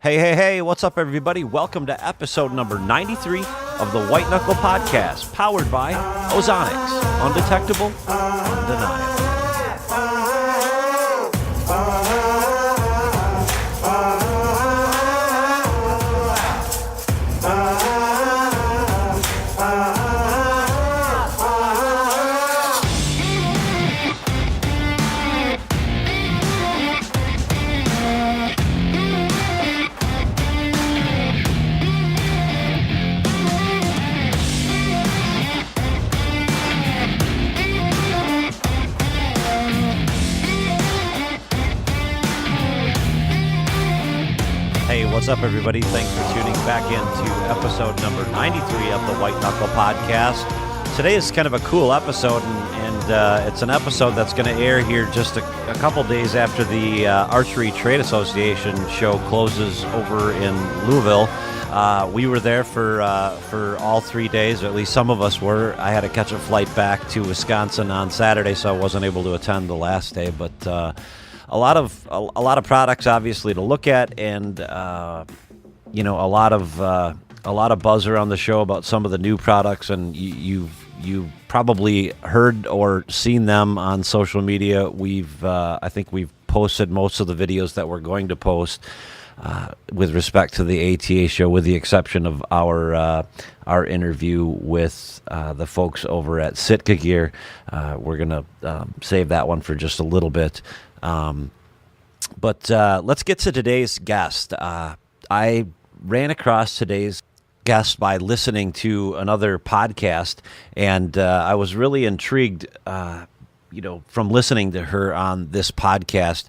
Hey, what's up, everybody? Welcome to episode number 93 of the White Knuckle Podcast, powered by Ozonics. Undetectable, undeniable. Hey, what's up, everybody? Thanks for tuning back into episode number 93 of the White Knuckle Podcast. Today is kind of a cool episode, and it's an episode that's going to air here just a couple days after the Archery Trade Association show closes over in Louisville. We were there for all 3 days, or at least some of us were. I had to catch a flight back to Wisconsin on Saturday, so I wasn't able to attend the last day, but a lot of products, obviously, to look at, and a lot of buzz around the show about some of the new products, and you've probably heard or seen them on social media. I think we've posted most of the videos that we're going to post with respect to the ATA show, with the exception of our interview with the folks over at Sitka Gear. We're gonna save that one for just a little bit. But let's get to today's guest. I ran across today's guest by listening to another podcast, and I was really intrigued, from listening to her on this podcast.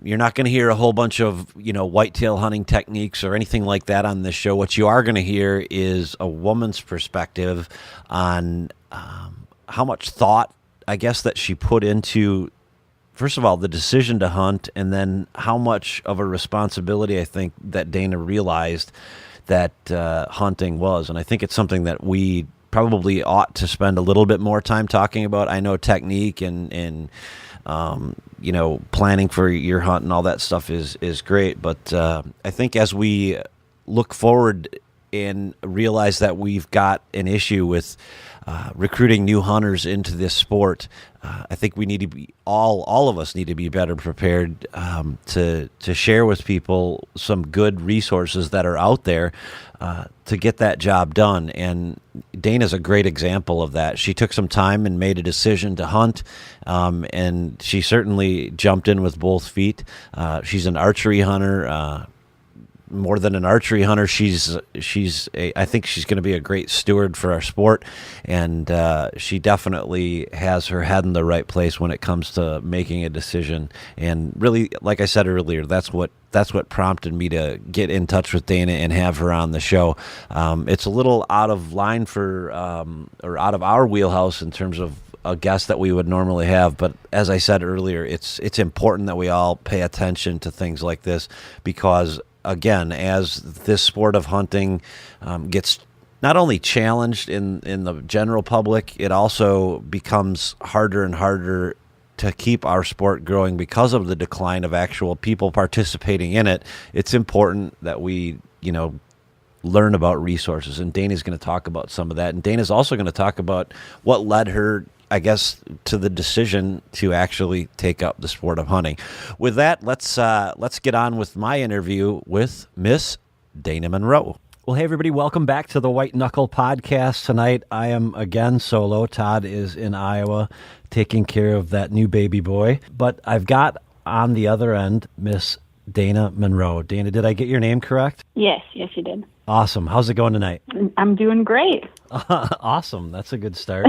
You're not going to hear a whole bunch of, whitetail hunting techniques or anything like that on this show. What you are going to hear is a woman's perspective on how much thought, I guess, that she put into, first of all, the decision to hunt, and then how much of a responsibility I think that Dayna realized that hunting was. And I think it's something that we probably ought to spend a little bit more time talking about. I know technique and planning for your hunt and all that stuff is great, but I think as we look forward and realize that we've got an issue with recruiting new hunters into this sport, I think we need to be all of us need to be better prepared to share with people some good resources that are out there to get that job done. And Dayna's a great example of that. She took some time and made a decision to hunt, and she certainly jumped in with both feet. She's an archery hunter. More than an archery hunter, I think she's going to be a great steward for our sport, and she definitely has her head in the right place when it comes to making a decision. And really, like I said earlier, that's what prompted me to get in touch with Dayna and have her on the show. It's a little out of line or out of our wheelhouse in terms of a guest that we would normally have, but as I said earlier, it's important that we all pay attention to things like this, because again, as this sport of hunting gets not only challenged in the general public, it also becomes harder and harder to keep our sport growing because of the decline of actual people participating in it. It's important that we, learn about resources, and Dayna's going to talk about some of that. And Dayna's also going to talk about what led her, I guess, to the decision to actually take up the sport of hunting. With that, let's get on with my interview with Miss Dayna Monroe. Well, hey, everybody, welcome back to the White Knuckle Podcast. Tonight, I am again solo. Todd is in Iowa taking care of that new baby boy. But I've got on the other end Miss Dayna Monroe. Dayna, did I get your name correct? Yes, you did. Awesome. How's it going tonight? I'm doing great. Awesome. That's a good start.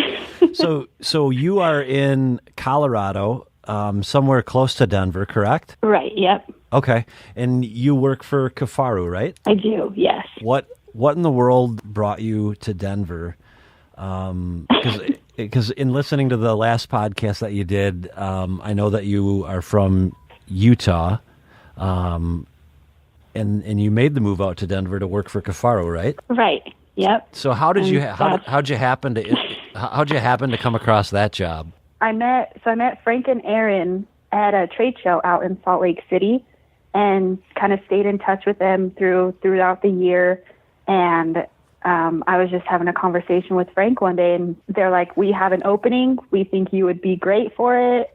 So you are in Colorado, somewhere close to Denver, correct? Right, yep. Okay. And you work for Kifaru, right? I do, yes. What in the world brought you to Denver? Because in listening to the last podcast that you did, I know that you are from Utah, and you made the move out to Denver to work for Kifaru, right? Right. Yep. So how'd you happen to come across that job? I met Frank and Aaron at a trade show out in Salt Lake City, and kind of stayed in touch with them throughout the year. And I was just having a conversation with Frank one day, and they're like, we have an opening. We think you would be great for it.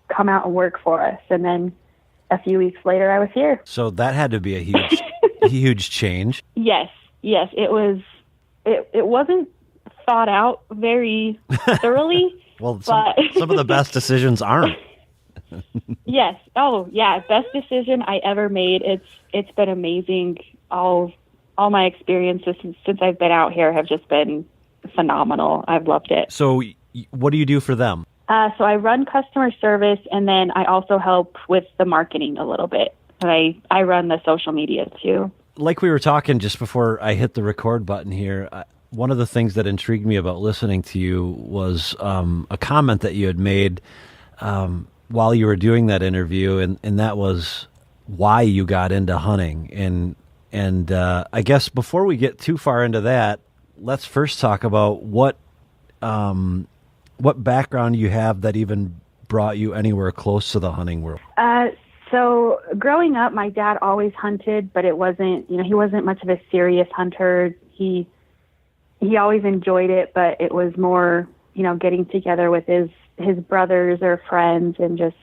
Come out and work for us. And then a few weeks later, I was here. So that had to be a huge, huge change. Yes, it was. It wasn't thought out very thoroughly. Well, some of the best decisions aren't. Yes. Oh, yeah. Best decision I ever made. It's been amazing. All my experiences since I've been out here have just been phenomenal. I've loved it. So what do you do for them? So I run customer service, and then I also help with the marketing a little bit. I run the social media too. Like we were talking just before I hit the record button here, one of the things that intrigued me about listening to you was a comment that you had made while you were doing that interview, and that was why you got into hunting. And I guess before we get too far into that, let's first talk about what background you have that even brought you anywhere close to the hunting world. So growing up, my dad always hunted, but it wasn't, he wasn't much of a serious hunter. He always enjoyed it, but it was more, getting together with his brothers or friends and just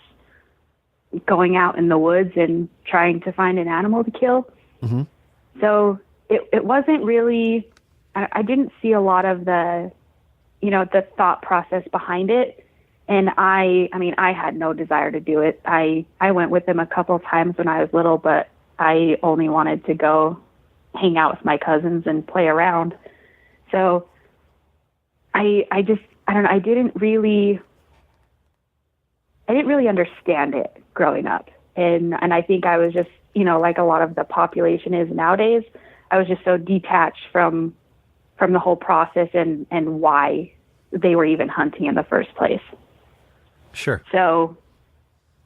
going out in the woods and trying to find an animal to kill. Mm-hmm. So it wasn't really, I didn't see a lot of the thought process behind it. And I had no desire to do it. I went with him a couple of times when I was little, but I only wanted to go hang out with my cousins and play around. So I didn't really understand it growing up. And I think I was just, like a lot of the population is nowadays, I was just so detached from the whole process and why they were even hunting in the first place. Sure. So,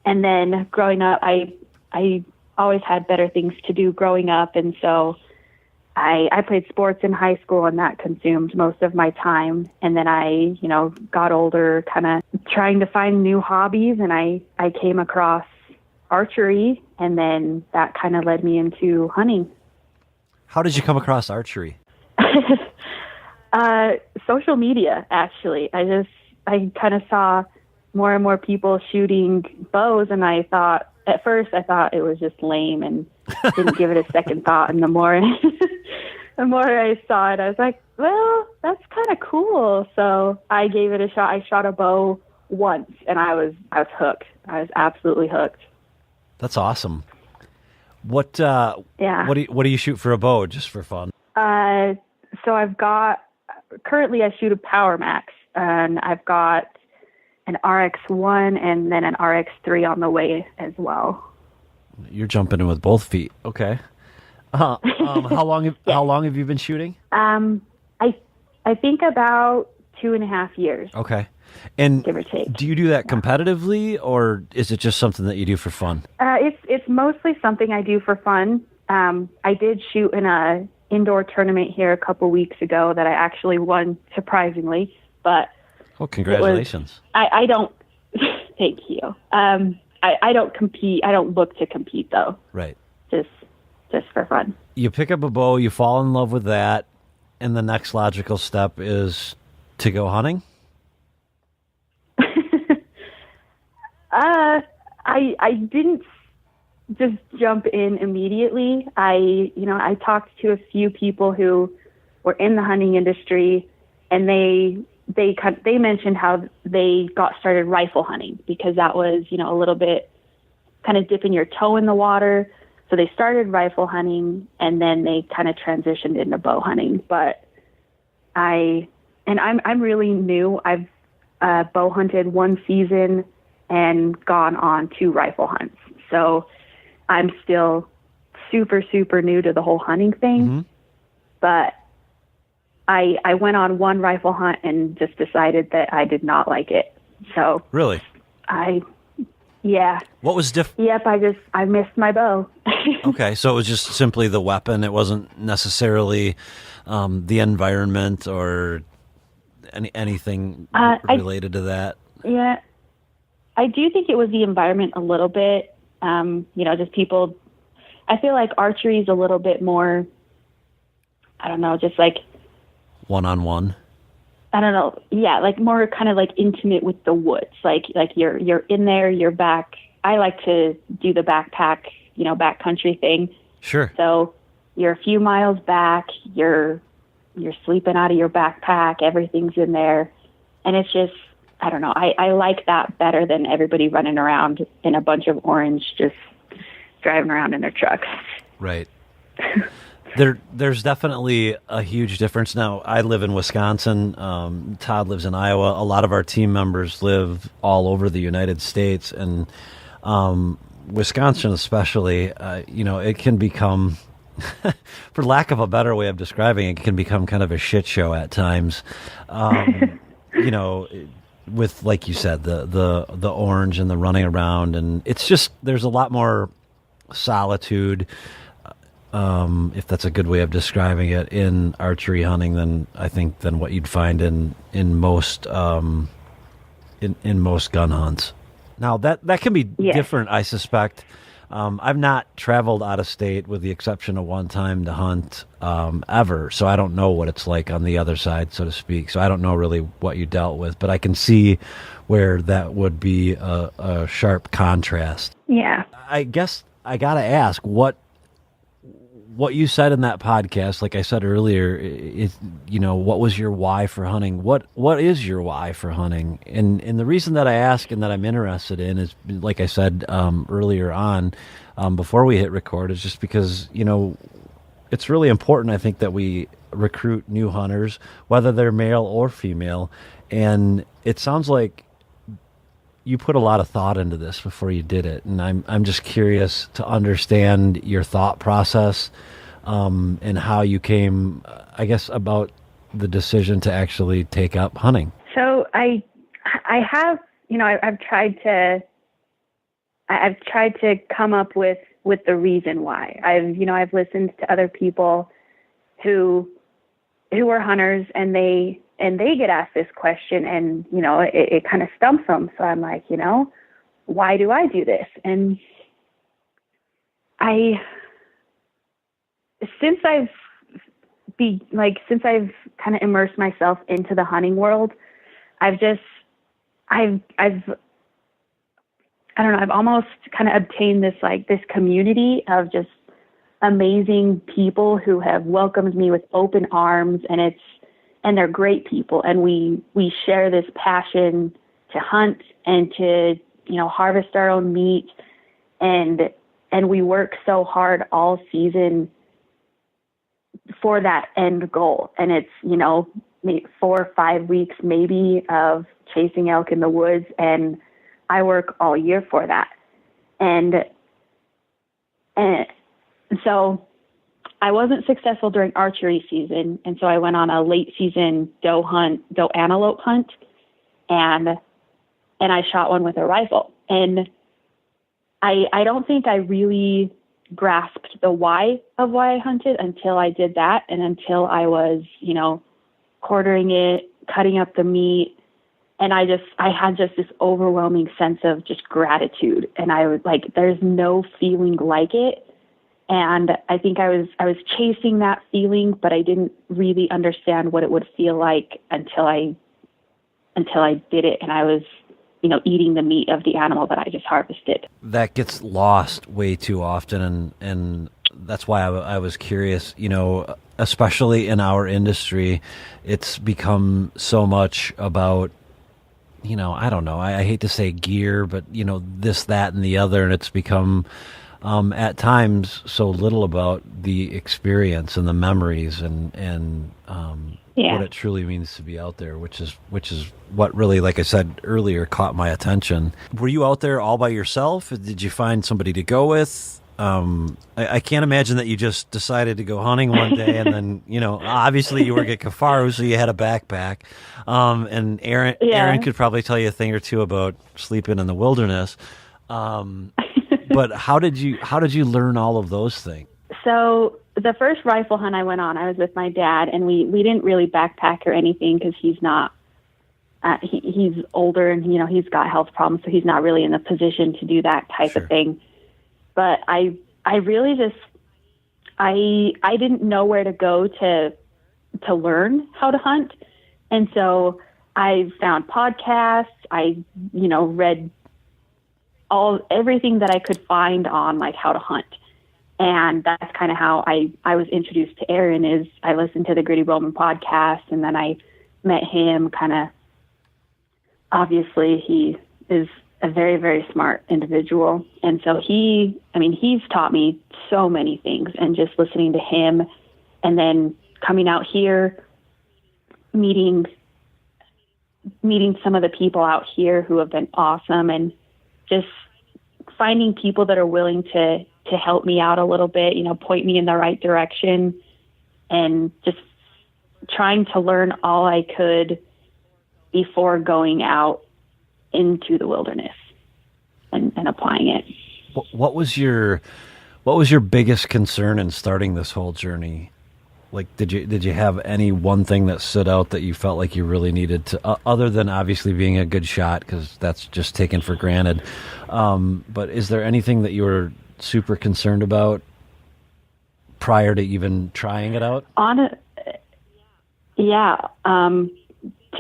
and then growing up, I always had better things to do growing up. And so I played sports in high school, and that consumed most of my time. And then I, got older, kind of trying to find new hobbies, and I came across archery, and then that kind of led me into hunting. How did you come across archery? Social media, actually. I kind of saw more and more people shooting bows, and at first I thought it was just lame and didn't give it a second thought. And the more I saw it, I was like, well, that's kind of cool. So I gave it a shot. I shot a bow once, and I was hooked. I was absolutely hooked. That's awesome. What do you shoot for a bow, just for fun? So currently I shoot a Power Max, and I've got an RX-1 and then an RX-3 on the way as well. You're jumping in with both feet. Okay. How long have you been shooting? I think about 2.5 years. Okay. And give or take. Do you do that competitively, or is it just something that you do for fun? It's mostly something I do for fun. I did shoot in a indoor tournament here a couple weeks ago that I actually won, surprisingly. But congratulations! I don't. Thank you. I don't compete. I don't look to compete though. Right. Just for fun. You pick up a bow, you fall in love with that, and the next logical step is to go hunting. I didn't just jump in immediately. I talked to a few people who were in the hunting industry, and they mentioned how they got started rifle hunting because that was, a little bit kind of dipping your toe in the water. So they started rifle hunting, and then they kind of transitioned into bow hunting. But I'm really new. I've bow hunted one season and gone on 2 rifle hunts. So I'm still super, super new to the whole hunting thing. Mm-hmm. But I went on 1 rifle hunt and just decided that I did not like it. So really, yeah. What was different? Yep, I missed my bow. Okay, so it was just simply the weapon. It wasn't necessarily the environment or anything related to that. Yeah, I do think it was the environment a little bit. Just people I feel like archery is a little bit more, I don't know, just like one-on-one. I don't know. Yeah, like more kind of like intimate with the woods. Like you're in there, you're back. I like to do the backpack, backcountry thing. Sure. So you're a few miles back, you're sleeping out of your backpack, everything's in there. And it's just, I don't know. I like that better than everybody running around in a bunch of orange, just driving around in their trucks. Right. There's definitely a huge difference. Now, I live in Wisconsin. Todd lives in Iowa. A lot of our team members live all over the United States, and Wisconsin especially, it can become, for lack of a better way of describing it, can become kind of a shit show at times. With, like you said, the orange and the running around, and it's just, there's a lot more solitude, if that's a good way of describing it, in archery hunting than what you'd find in most in most gun hunts. Now that can be different, I suspect. I've not traveled out of state with the exception of one time to hunt ever, so I don't know what it's like on the other side, so to speak. So I don't know really what you dealt with, but I can see where that would be a sharp contrast. Yeah. I guess I got to ask, what you said in that podcast, like I said earlier, what was your why for hunting? What is your why for hunting? And the reason that I ask and that I'm interested in is, like I said earlier on, before we hit record, is just because, it's really important, I think, that we recruit new hunters, whether they're male or female. And it sounds like you put a lot of thought into this before you did it, and I'm just curious to understand your thought process, and how you came, I guess, about the decision to actually take up hunting. So I have, I've tried to come up with the reason why. I've listened to other people who are hunters, and they get asked this question, and, it kind of stumps them. So I'm like, why do I do this? And since I've kind of immersed myself into the hunting world, I've almost kind of obtained this community of just amazing people who have welcomed me with open arms, and they're great people. And we share this passion to hunt and to, harvest our own meat. And we work so hard all season for that end goal. And it's, maybe 4 or 5 weeks maybe of chasing elk in the woods. And I work all year for that. And so I wasn't successful during archery season, and so I went on a late season doe antelope hunt, and I shot one with a rifle. And I don't think I really grasped the why of why I hunted until I did that, and until I was, quartering it, cutting up the meat, and I had just this overwhelming sense of just gratitude, and I was like, there's no feeling like it. And I think I was chasing that feeling, but I didn't really understand what it would feel like until I did it, and I was, eating the meat of the animal that I just harvested. That gets lost way too often, and that's why I was curious. Especially in our industry, it's become so much about, I don't know. I hate to say gear, but this, that, and the other, and it's become. At times, so little about the experience and the memories and what it truly means to be out there, which is what really, like I said earlier, caught my attention. Were you out there all by yourself? Did you find somebody to go with? I can't imagine that you just decided to go hunting one day and then, obviously you work at Kifaru, so you had a backpack. And Aaron could probably tell you a thing or two about sleeping in the wilderness. But how did you learn all of those things? So the first rifle hunt I went on, I was with my dad, and we didn't really backpack or anything because he's not, he's older and, he's got health problems, so he's not really in the position to do that type of thing. But I I really just, I didn't know where to go to learn how to hunt. And so I found podcasts. I, read everything that I could find on like how to hunt. And that's kind of how I was introduced to Aaron. Is I listened to the Gritty Bowman podcast, and then I met him. Kind of, obviously he is a very, very smart individual. And so he's taught me so many things, and just listening to him, and then coming out here, meeting some of the people out here who have been awesome, and just finding people that are willing to help me out a little bit, point me in the right direction, and just trying to learn all I could before going out into the wilderness and applying it. What was your biggest concern in starting this whole journey? Like, did you have any one thing that stood out that you felt like you really needed to, other than obviously being a good shot, because that's just taken for granted. But is there anything that you were super concerned about prior to even trying it out? To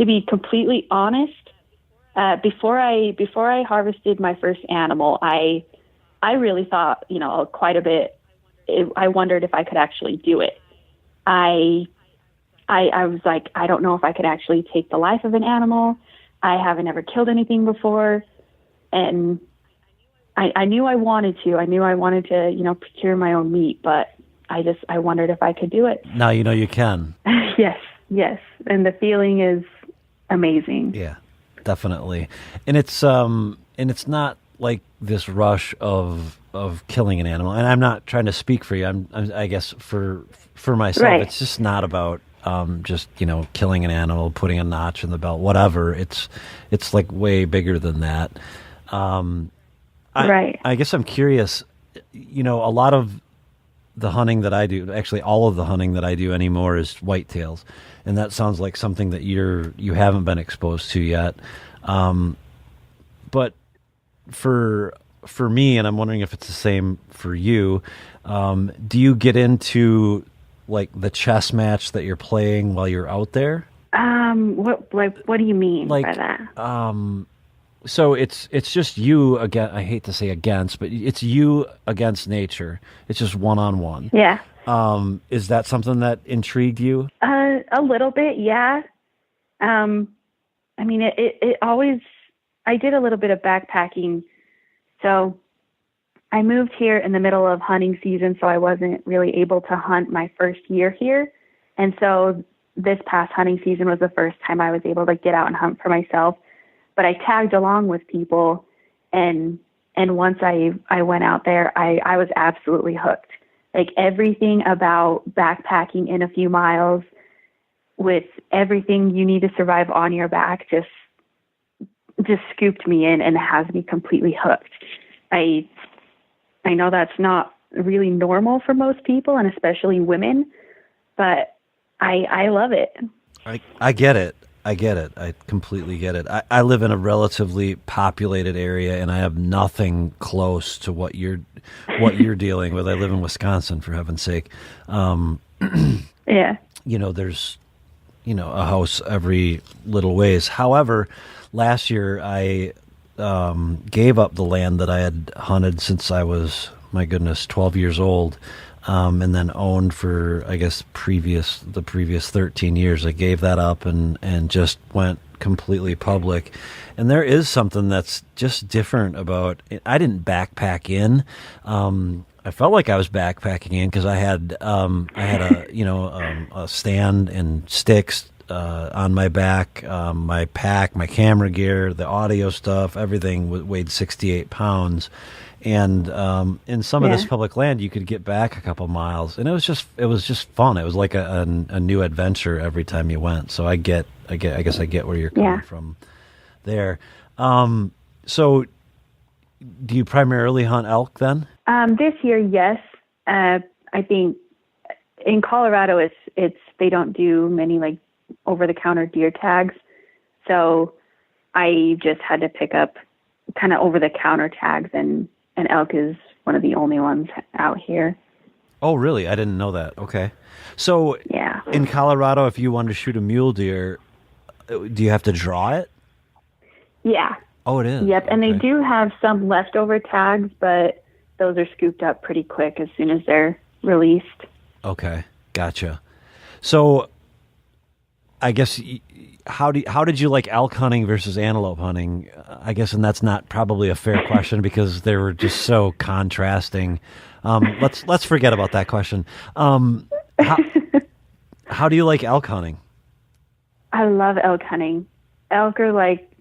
be completely honest, before I harvested my first animal, I really thought, quite a bit. I wondered if I could actually do it. I was like, I don't know if I could actually take the life of an animal. I haven't ever killed anything before. And I knew I wanted to. I knew I wanted to, procure my own meat, but I wondered if I could do it. Now you can. Yes. And the feeling is amazing. Yeah, definitely. And it's not like this rush of killing an animal. And I'm not trying to speak for you. I guess for myself, right. It's just not about just killing an animal, putting a notch in the belt, whatever. It's like way bigger than that. Right. I guess I'm curious. A lot of the hunting that I do, actually all of the hunting that I do anymore, is whitetails, and that sounds like something that you haven't been exposed to yet. But for me, and I'm wondering if it's the same for you, do you get into like the chess match that you're playing while you're out there? What do you mean by that? So it's just you again. I hate to say against, but it's you against nature. It's just one-on-one. Yeah. Is that something that intrigued you? A little bit, yeah. It always. I did a little bit of backpacking, so I moved here in the middle of hunting season, so I wasn't really able to hunt my first year here, and so this past hunting season was the first time I was able to get out and hunt for myself. But I tagged along with people, and once I went out there, I was absolutely hooked. Like, everything about backpacking in a few miles with everything you need to survive on your back just scooped me in and has me completely hooked. I know that's not really normal for most people, and especially women, but I love it. I get it. I completely get it. I live in a relatively populated area, and I have nothing close to what you're dealing with. I live in Wisconsin, for heaven's sake. Yeah. There's a house every little ways. However, last year I gave up the land that I had hunted since I was, my goodness, 12 years old. And then owned for, I guess, the previous 13 years. I gave that up and just went completely public. And there is something that's just different about it. I didn't backpack in. I felt like I was backpacking in because I had a stand and sticks on my back, my pack, my camera gear, the audio stuff, everything weighed 68 pounds. And in some of this public land, you could get back a couple miles, and it was just fun. It was like a new adventure every time you went. So I guess I get where you're coming from there. So, do you primarily hunt elk then? This year, yes. I think in Colorado, it's they don't do many like over-the-counter deer tags, so I just had to pick up kind of over-the-counter tags, and elk is one of the only ones out here. Oh, really? I didn't know that. Okay. So Yeah. in Colorado, if you wanted to shoot a mule deer, do you have to draw it? Yeah. Oh, it is. Yep. And they Okay. do have some leftover tags, but those are scooped up pretty quick as soon as they're released. Okay. Gotcha. So I guess how did you like elk hunting versus antelope hunting? I guess, and that's not probably a fair question because they were just so contrasting. Let's forget about that question. How do you like elk hunting? I love elk hunting. Elk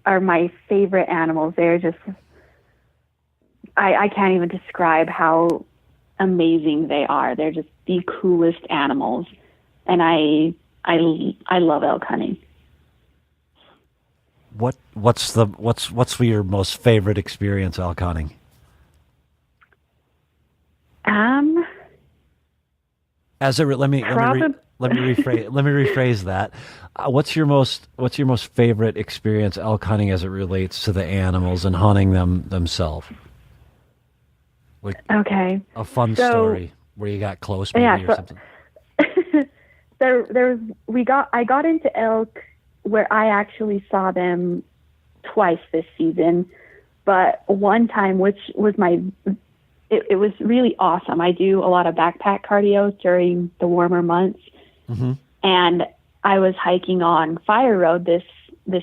are my favorite animals. They're just, I can't even describe how amazing they are. They're just the coolest animals. And I love elk hunting. What's your most favorite experience elk hunting? As a let me rephrase that. What's your most favorite experience elk hunting as it relates to the animals and hunting them themselves? Like Okay. a fun story where you got close maybe or something. I got into elk where I actually saw them twice this season, but one time, which was it was really awesome. I do a lot of backpack cardio during the warmer months, and I was hiking on Fire Road, this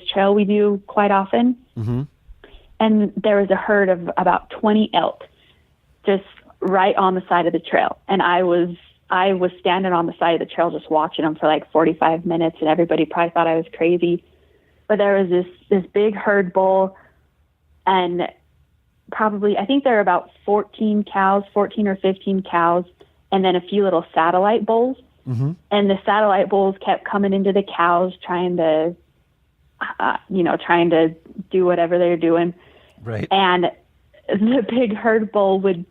trail we do quite often, and there was a herd of about 20 elk just right on the side of the trail, and I was standing on the side of the trail just watching them for like 45 minutes, and everybody probably thought I was crazy. But there was this big herd bull, and probably, I think there are about 14 or 15 cows, and then a few little satellite bulls. And the satellite bulls kept coming into the cows, trying to do whatever they're doing. Right. And the big herd bull would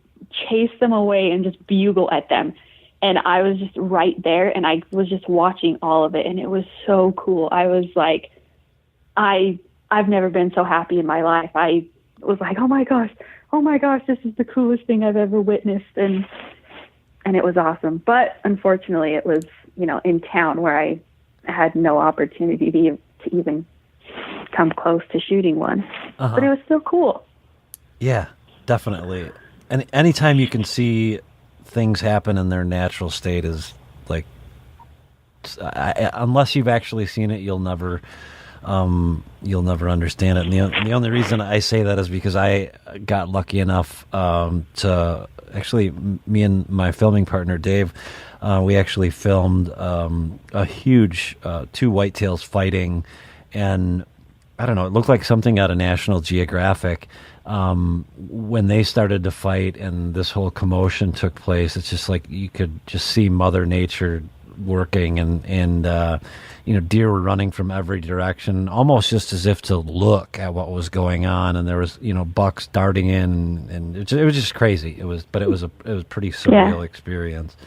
chase them away and just bugle at them. And I was just right there, and I was just watching all of it, and it was so cool. I was like, I've never been so happy in my life. I was like, oh my gosh, this is the coolest thing I've ever witnessed, and it was awesome. But unfortunately, it was, in town where I had no opportunity to even come close to shooting one. But it was still cool. Yeah, definitely. And anytime you can see things happen in their natural state is like, unless you've actually seen it, you'll never understand it. And the only reason I say that is because I got lucky enough to actually, me and my filming partner Dave, we actually filmed a huge two whitetails fighting, and I don't know, it looked like something out of National Geographic. When they started to fight and this whole commotion took place, it's just like you could just see Mother Nature working, and deer were running from every direction, almost just as if to look at what was going on. And there was, bucks darting in, and it was just crazy. It was a pretty surreal experience.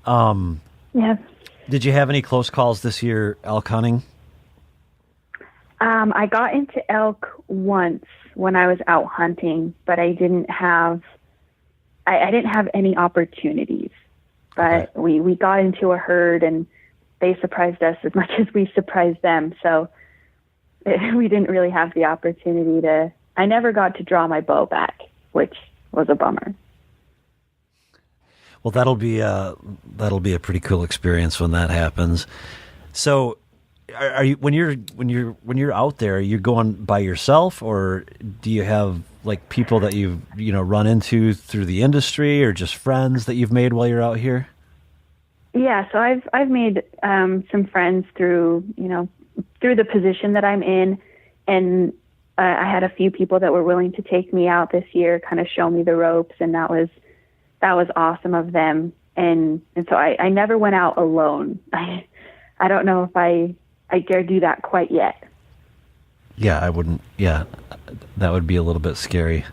Yeah. Did you have any close calls this year elk hunting? I got into elk once when I was out hunting, but I didn't have any opportunities. But okay. we got into a herd, and they surprised us as much as we surprised them. So we didn't really have the opportunity I never got to draw my bow back, which was a bummer. Well, that'll be a pretty cool experience when that happens. So are you, when you're out there, are you going by yourself, or do you have like people that you've run into through the industry, or just friends that you've made while you're out here? Yeah, so I've made some friends through the position that I'm in, and I had a few people that were willing to take me out this year, kind of show me the ropes, and that was awesome of them. And so I never went out alone. I don't know if I dare do that quite yet. Yeah, I wouldn't. Yeah, that would be a little bit scary.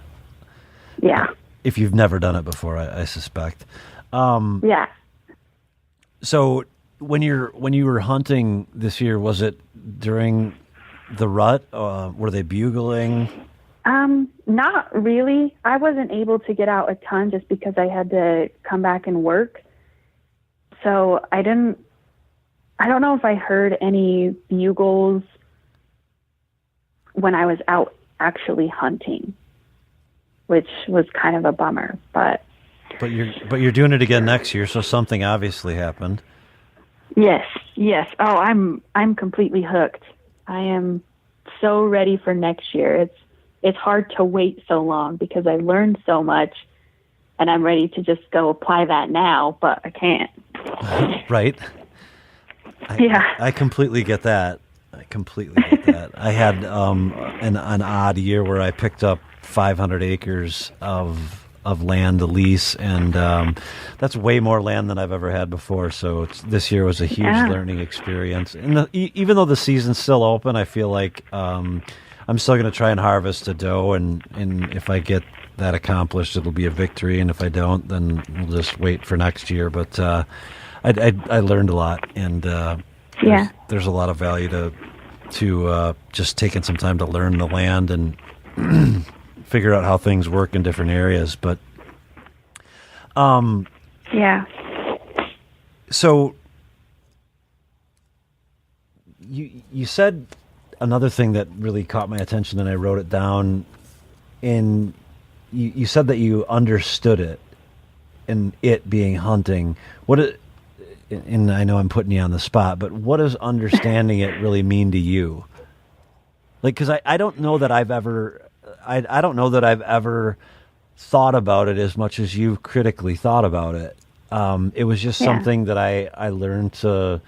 Yeah. If you've never done it before, I suspect. Yeah. So when you were hunting this year, was it during the rut? Were they bugling? Not really. I wasn't able to get out a ton just because I had to come back and work. So I don't know if I heard any bugles when I was out actually hunting, which was kind of a bummer, but you're doing it again next year, so something obviously happened. Yes. Oh, I'm completely hooked. I am so ready for next year. It's hard to wait so long because I learned so much and I'm ready to just go apply that now, but I can't. Right. I completely get that. I had an odd year where I picked up 500 acres of land to lease, and that's way more land than I've ever had before. So this year was a huge learning experience. And even though the season's still open, I feel like I'm still going to try and harvest a doe, and if I get that accomplished, it'll be a victory. And if I don't, then we'll just wait for next year. But I learned a lot, and there's a lot of value to just taking some time to learn the land and figure out how things work in different areas. But so you said another thing that really caught my attention, and I wrote it down. And you said that you understood it, and it being hunting. And I know I'm putting you on the spot, but what does understanding it really mean to you? Like, because I don't know that I've ever, I don't know that I've ever thought about it as much as you've critically thought about it. It was just something that I learned to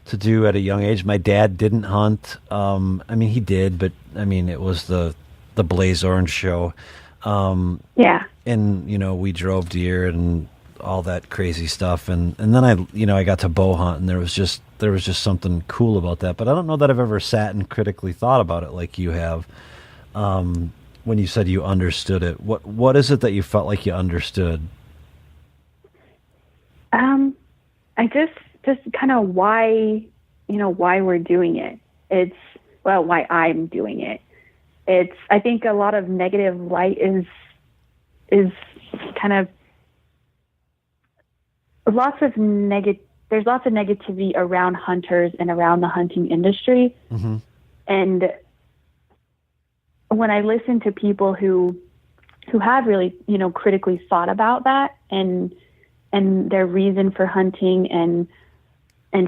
do at a young age. My dad didn't hunt. I mean, he did, but I mean, it was the Blaze Orange show. And we drove deer and all that crazy stuff, and then I got to bow hunt, and there was just something cool about that. But I don't know that I've ever sat and critically thought about it like you have. When you said you understood it, what is it that you felt like you understood? I just kind of why we're doing it. Why I'm doing it. I think a lot of negative light is kind of there's lots of negativity around hunters and around the hunting industry. Mm-hmm. And when I listen to people who have really, critically thought about that and their reason for hunting and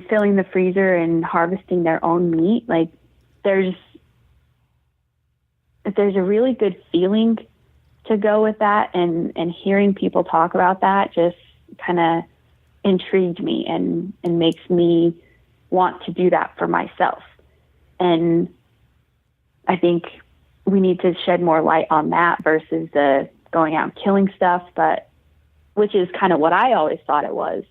filling the freezer and harvesting their own meat, like there's a really good feeling to go with that, and hearing people talk about that just kind of intrigued me and makes me want to do that for myself. And I think we need to shed more light on that versus the going out and killing stuff, which is kind of what I always thought it was,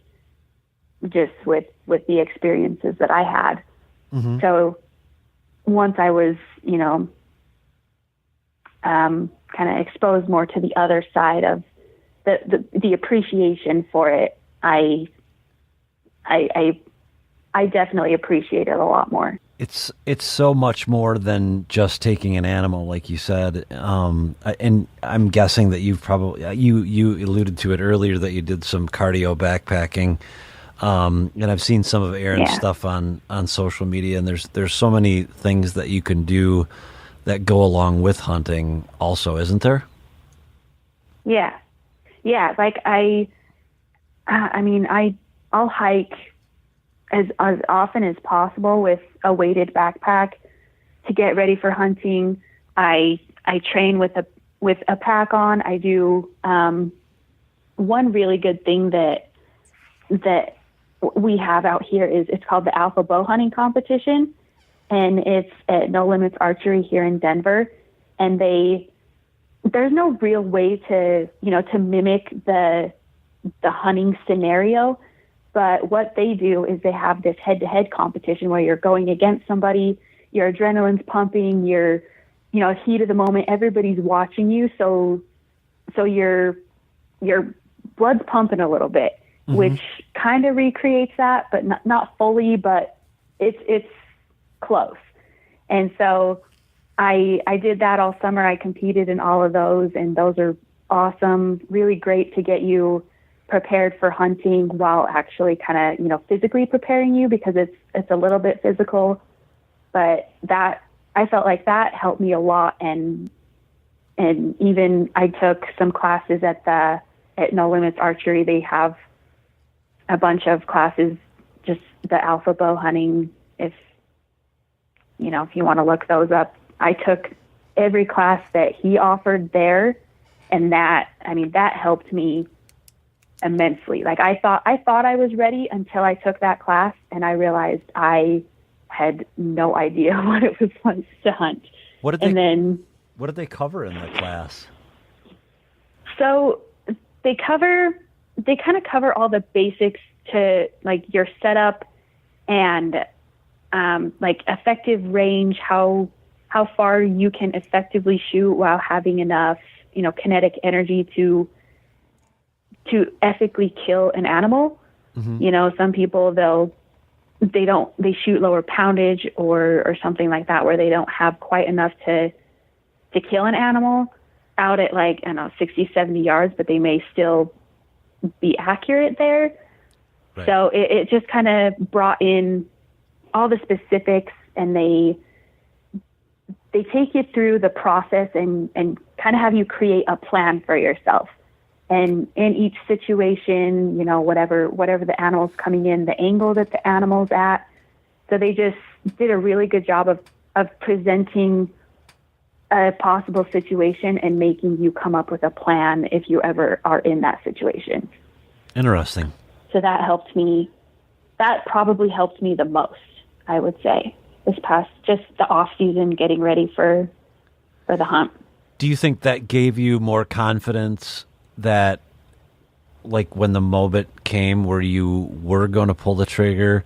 just with the experiences that I had. Mm-hmm. So once I was, kind of exposed more to the other side of the appreciation for it, I definitely appreciate it a lot more. It's so much more than just taking an animal, like you said. And I'm guessing that you've probably you alluded to it earlier that you did some cardio backpacking. And I've seen some of Aaron's stuff on social media, and there's so many things that you can do that go along with hunting also, isn't there? Yeah. Like I'll hike as often as possible with a weighted backpack to get ready for hunting. I train with a pack on. I do one really good thing that we have out here is it's called the Alpha Bow Hunting Competition, and it's at No Limits Archery here in Denver. And there's no real way to mimic the hunting scenario, but what they do is they have this head-to-head competition where you're going against somebody, your adrenaline's pumping, you're heat of the moment, everybody's watching you, so your blood's pumping a little bit, mm-hmm. which kind of recreates that, but not fully, but it's close. And so I did that all summer. I competed in all of those, and those are awesome, really great to get you prepared for hunting while actually kind of, physically preparing you, because it's a little bit physical, but that I felt like that helped me a lot. And even I took some classes at No Limits Archery. They have a bunch of classes, just the alpha bow hunting. If you want to look those up, I took every class that he offered there, and that helped me immensely. Like I thought I was ready until I took that class, and I realized I had no idea what it was like to hunt. What did they cover in the class? So they kind of cover all the basics to like your setup and like effective range, how far you can effectively shoot while having enough, kinetic energy to ethically kill an animal. Mm-hmm. Some people they shoot lower poundage or something like that, where they don't have quite enough to kill an animal out at 60, 70 yards, but they may still be accurate there. Right. So it just kind of brought in all the specifics, and they take you through the process and kind of have you create a plan for yourself. And in each situation, whatever the animal's coming in, the angle that the animal's at. So they just did a really good job of presenting a possible situation and making you come up with a plan if you ever are in that situation. Interesting. So that probably helped me the most, I would say, this past, just the off season, getting ready for the hunt. Do you think that gave you more confidence that, like, when the moment came where you were going to pull the trigger?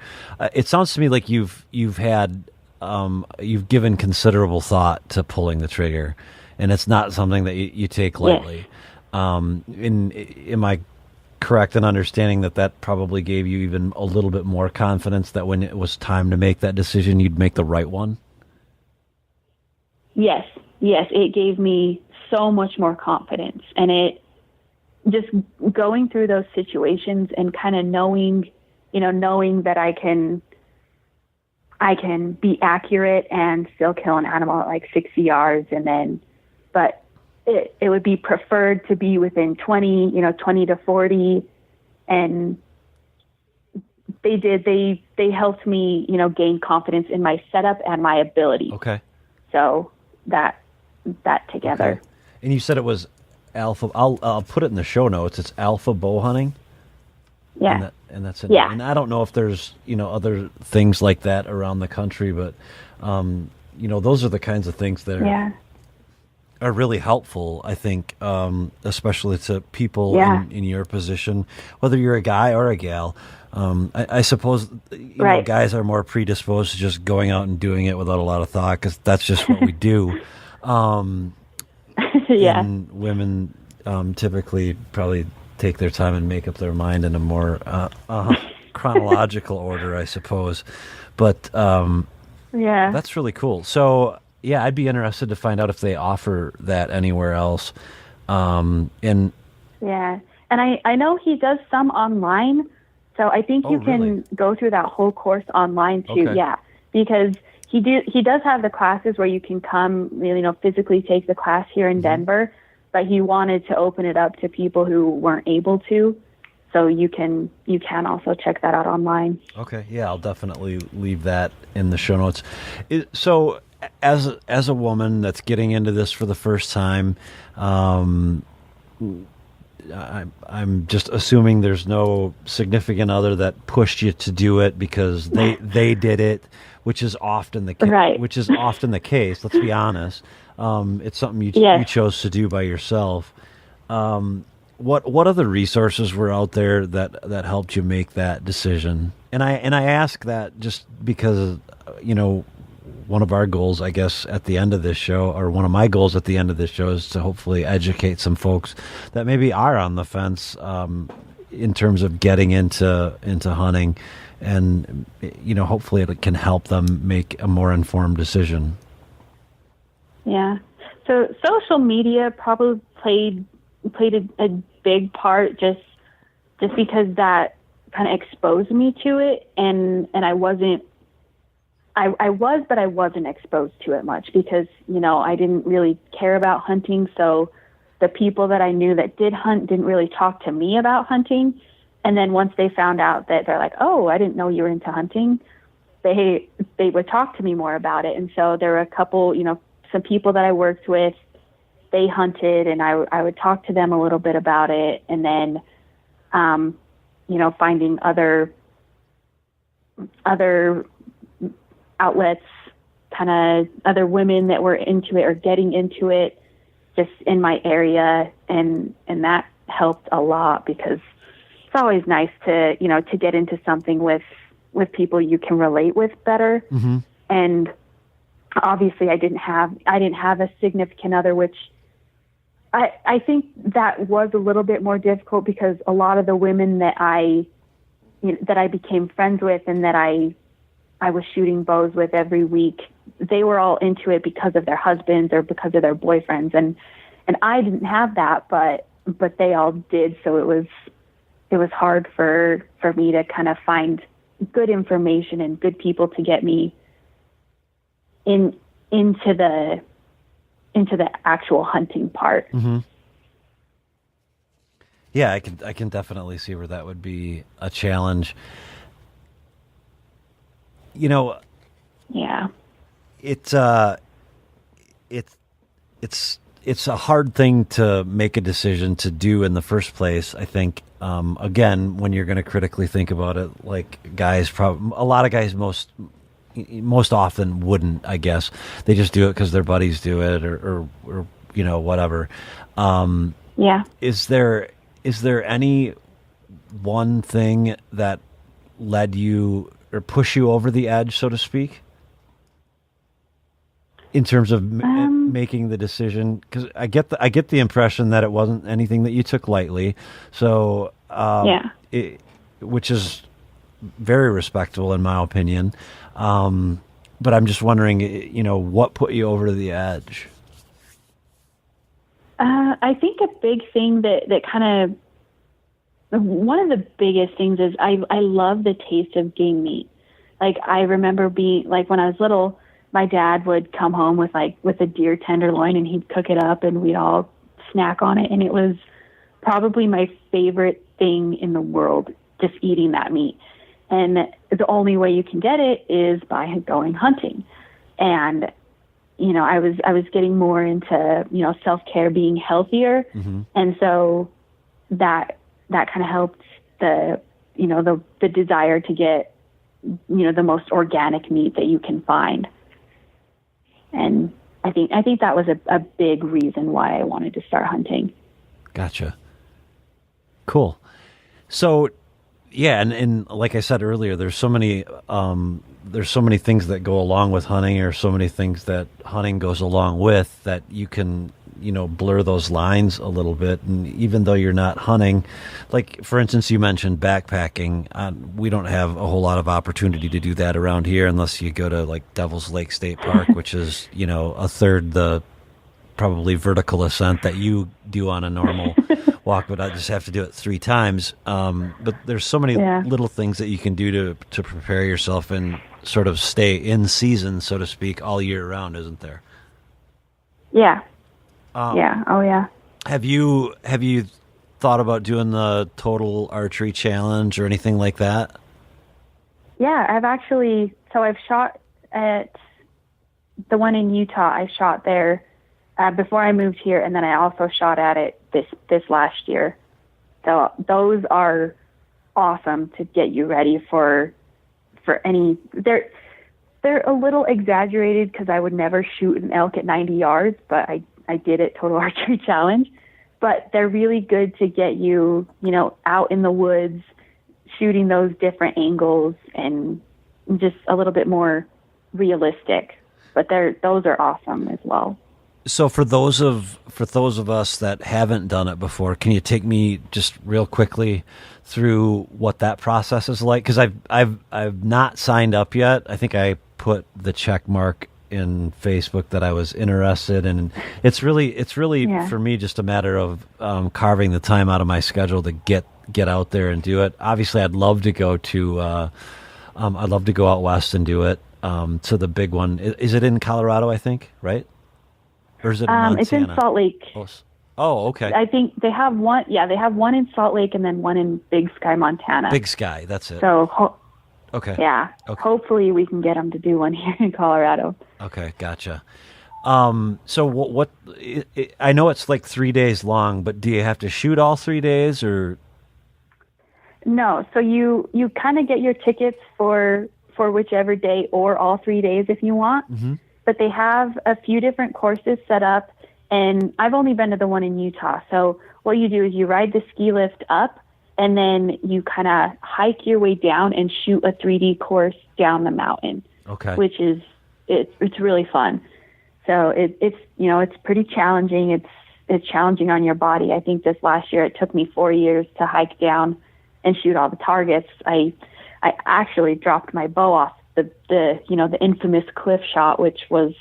It sounds to me like you've given considerable thought to pulling the trigger, and it's not something that you take lightly. Yes. Am I correct in understanding that probably gave you even a little bit more confidence that when it was time to make that decision, you'd make the right one? Yes, it gave me so much more confidence, and it just going through those situations and kind of knowing that I can be accurate and still kill an animal at 60 yards, but it would be preferred to be within 20 to 40. And they helped me, gain confidence in my setup and my ability. Okay. So that together. Okay. And you said it was alpha. I'll put it in the show notes. It's alpha bow hunting. Yeah. And that's it. Yeah. And I don't know if there's, other things like that around the country, but, those are the kinds of things that are really helpful, I think, especially to people in your position, whether you're a guy or a gal. I suppose guys are more predisposed to just going out and doing it without a lot of thought, because that's just what we do. And women typically probably take their time and make up their mind in a more chronological order, I suppose. But that's really cool. So I'd be interested to find out if they offer that anywhere else. And I know he does some online, so I think you can go through that whole course online too. Okay. Yeah, because he does have the classes where you can come, physically take the class here in Denver, but he wanted to open it up to people who weren't able to. So you can also check that out online. Okay, yeah, I'll definitely leave that in the show notes. So as a woman that's getting into this for the first time, I'm just assuming there's no significant other that pushed you to do it because they did it, which is often the case. Right. Which is often the case. Let's be honest. It's something you chose to do by yourself. What other resources were out there that helped you make that decision? And I ask that just because one of our goals, I guess, at the end of this show, or one of my goals at the end of this show, is to hopefully educate some folks that maybe are on the fence in terms of getting into hunting, and hopefully it can help them make a more informed decision. Yeah. So social media probably played a big part just because that kind of exposed me to it, and I wasn't but I wasn't exposed to it much because, I didn't really care about hunting. So the people that I knew that did hunt didn't really talk to me about hunting. And then once they found out that they're like, oh, I didn't know you were into hunting, they would talk to me more about it. And so there were a couple, some people that I worked with, they hunted, and I would talk to them a little bit about it. And then, finding other outlets, kind of other women that were into it or getting into it just in my area. And that helped a lot because it's always nice to get into something with people you can relate with better. Mm-hmm. And obviously I didn't have a significant other, which I think that was a little bit more difficult because a lot of the women that I became friends with and that I was shooting bows with every week, they were all into it because of their husbands or because of their boyfriends. And I didn't have that, but they all did. So it was hard for me to kind of find good information and good people to get me into the actual hunting part. Mm-hmm. Yeah, I can definitely see where that would be a challenge. Yeah. It's a hard thing to make a decision to do in the first place. I think, again, when you're going to critically think about it, like a lot of guys most often wouldn't, I guess. They just do it because their buddies do it or whatever. Yeah. Is there any one thing that led you or push you over the edge, so to speak, in terms of making the decision? Because I get the impression that it wasn't anything that you took lightly. So, which is very respectable in my opinion. But I'm just wondering, what put you over the edge? I think a big thing that kind of, one of the biggest things is I love the taste of game meat. Like I remember being like, when I was little, my dad would come home with a deer tenderloin and he'd cook it up and we'd all snack on it. And it was probably my favorite thing in the world, just eating that meat. And the only way you can get it is by going hunting. And, I was getting more into, self-care, being healthier. Mm-hmm. And so that kind of helped the desire to get, the most organic meat that you can find. And I think that was a big reason why I wanted to start hunting. Gotcha. Cool. So, yeah, and like I said earlier, there's so many things that go along with hunting, or so many things that hunting goes along with, that you can blur those lines a little bit. And even though you're not hunting, like for instance, you mentioned backpacking. We don't have a whole lot of opportunity to do that around here unless you go to like Devil's Lake State Park, which is a third the probably vertical ascent that you do on a normal walk, but I just have to do it 3 times. But there's so many little things that you can do to prepare yourself and sort of stay in season, so to speak, all year round, isn't there? Yeah. Yeah. Oh yeah. Have you thought about doing the total archery challenge or anything like that? Yeah, I've shot at the one in Utah. I shot there before I moved here, and then I also shot at it this last year. So those are awesome to get you ready for any. They're a little exaggerated because I would never shoot an elk at 90 yards, but I did it Total Archery Challenge. But they're really good to get you, out in the woods, shooting those different angles and just a little bit more realistic. But those are awesome as well. So for those of us that haven't done it before, can you take me just real quickly through what that process is like? Because I've not signed up yet. I think I put the check mark in Facebook that I was interested in. And it's really for me just a matter of carving the time out of my schedule to get out there and do it. Obviously, I'd love to go to out west and do it. To the big one. Is it in Colorado? I think, right? Or is it in Montana? It's in Salt Lake. Oh, okay. I think they have one. Yeah, they have one in Salt Lake and then one in Big Sky, Montana. Big Sky, that's it. So, okay. Yeah. Okay. Hopefully, we can get them to do one here in Colorado. Okay, gotcha. So what I know it's like 3 days long, but do you have to shoot all 3 days or? No. So you kind of get your tickets for whichever day or all 3 days if you want. Mm-hmm. But they have a few different courses set up. And I've only been to the one in Utah. So what you do is you ride the ski lift up and then you kind of hike your way down and shoot a 3D course down the mountain. Okay. Which is, it's really fun. So it's pretty challenging. It's challenging on your body. I think this last year it took me 4 years to hike down and shoot all the targets. I actually dropped my bow off the infamous cliff shot, which was,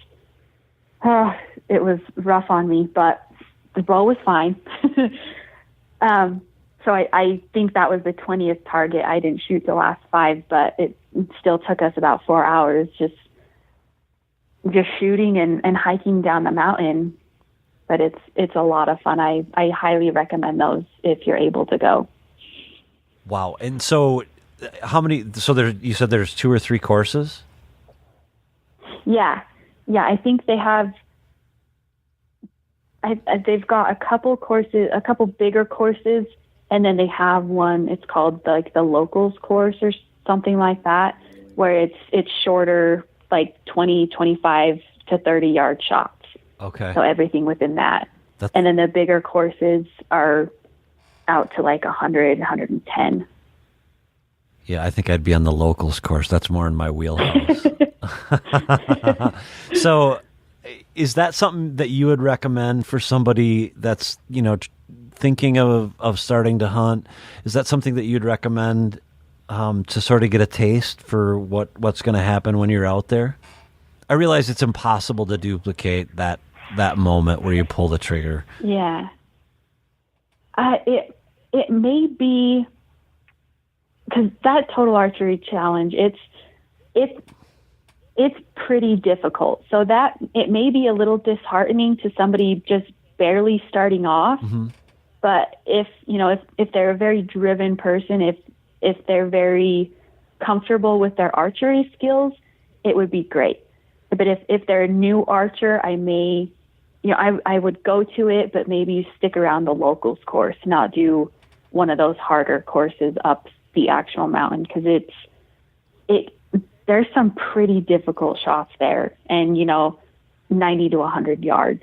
it was rough on me, but the bow was fine. So I think that was the 20th target. I didn't shoot the last 5, but it still took us about 4 hours just shooting and hiking down the mountain. But it's a lot of fun. I highly recommend those if you're able to go. Wow. And so how many, you said there's 2 or 3 courses? Yeah. Yeah. I think they have, they've got a couple courses, a couple bigger courses, and then they have one, it's called like the locals course or something like that, where it's shorter, like 20, 25 to 30 yard shots. Okay. So everything within that. And then the bigger courses are out to like 100, 110. Yeah, I think I'd be on the locals course. That's more in my wheelhouse. So is that something that you would recommend for somebody that's, thinking of starting to hunt? Is that something that you'd recommend to sort of get a taste for what's going to happen when you're out there? I realize it's impossible to duplicate that moment where you pull the trigger. Yeah. It may be, because that total archery challenge, it's pretty difficult. So that it may be a little disheartening to somebody just barely starting off. Mm-hmm. But if they're a very driven person, if they're very comfortable with their archery skills, it would be great. But if they're a new archer, I would go to it, but maybe stick around the locals course, not do one of those harder courses up the actual mountain, because there's some pretty difficult shots there, and 90 to 100 yards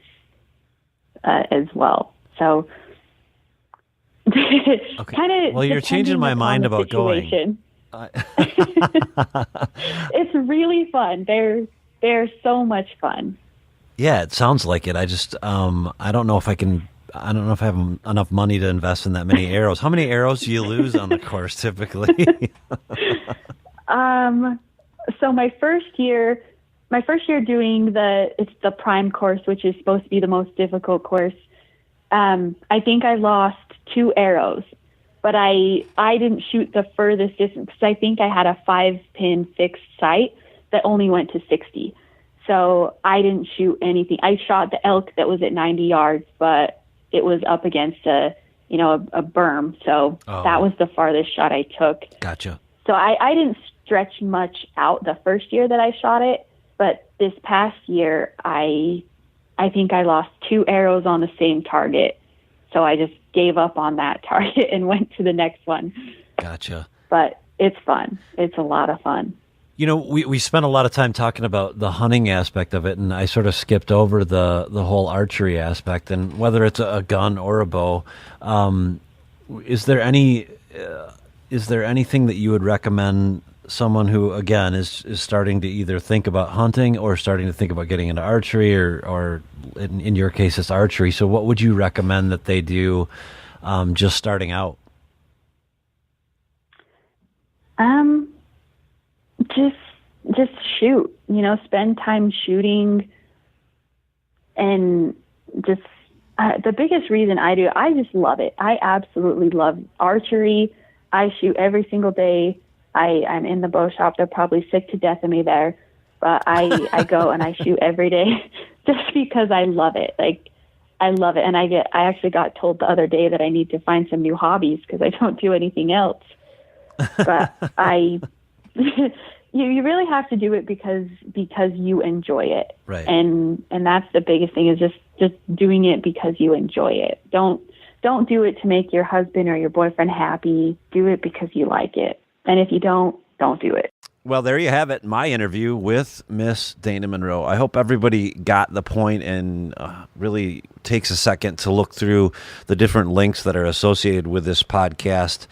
as well. So okay. Kind of. Well, you're changing my mind about situation. Going. It's really fun. They're so much fun. Yeah, it sounds like it. I just I don't know if I have enough money to invest in that many arrows. How many arrows do you lose on the course typically? So my first year doing it's the prime course, which is supposed to be the most difficult course. I think I lost 2 arrows, but I didn't shoot the furthest distance because I think I had a 5-pin fixed sight that only went to 60. So I didn't shoot anything. I shot the elk that was at 90 yards, but it was up against a berm. So that was the farthest shot I took. Gotcha. So I didn't stretch much out the first year that I shot it, but this past year, I think I lost 2 arrows on the same target. So I just gave up on that target and went to the next one. Gotcha. But it's fun. It's a lot of fun. We spent a lot of time talking about the hunting aspect of it, and I sort of skipped over the whole archery aspect. And whether it's a gun or a bow, is there anything that you would recommend someone who, again, is starting to either think about hunting or starting to think about getting into archery, or in your case, it's archery. So what would you recommend that they do just starting out? just shoot, spend time shooting. And just the biggest reason I just love it. I absolutely love archery. I shoot every single day. I'm in the bow shop. They're probably sick to death of me there, but I go and I shoot every day just because I love it. Like, I love it. And I actually got told the other day that I need to find some new hobbies because I don't do anything else. But you really have to do it because you enjoy it. Right. And that's the biggest thing, is just doing it because you enjoy it. Don't do it to make your husband or your boyfriend happy. Do it because you like it. And if you don't do it. Well, there you have it, my interview with Miss Dayna Monroe. I hope everybody got the point and really takes a second to look through the different links that are associated with this podcast,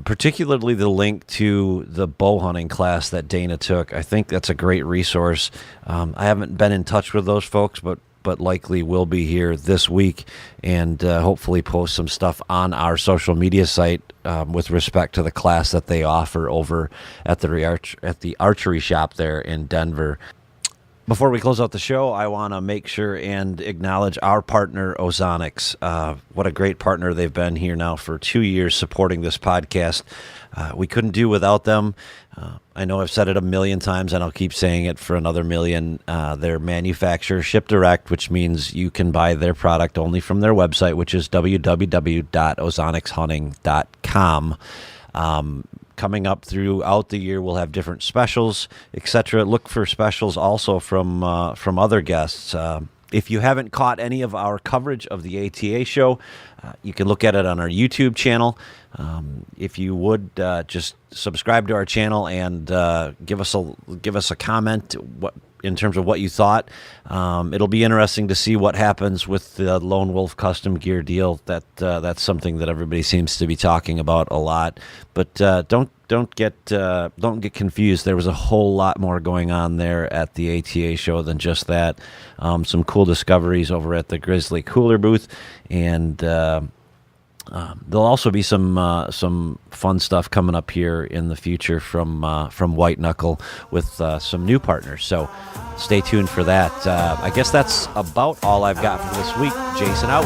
particularly the link to the bow hunting class that Dayna took. I think that's a great resource. I haven't been in touch with those folks, but likely will be here this week, and hopefully post some stuff on our social media site with respect to the class that they offer over at the archery shop there in Denver. Before we close out the show, I want to make sure and acknowledge our partner, Ozonics. What a great partner they've been here now for 2 years supporting this podcast. We couldn't do without them. I know I've said it a million times, and I'll keep saying it for another million. Their manufacturer ship direct, which means you can buy their product only from their website, which is www.ozonicshunting.com. Coming up throughout the year, we'll have different specials, etc. Look for specials also from other guests. If you haven't caught any of our coverage of the ATA show, you can look at it on our YouTube channel. If you would just subscribe to our channel and give us a comment in terms of what you thought. It'll be interesting to see what happens with the Lone Wolf custom gear deal. That's something that everybody seems to be talking about a lot. But don't get confused. There was a whole lot more going on there at the ATA show than just that. Some cool discoveries over at the Grizzly Cooler booth, and there'll also be some fun stuff coming up here in the future from White Knuckle with some new partners. So stay tuned for that. I guess that's about all I've got for this week. Jason out.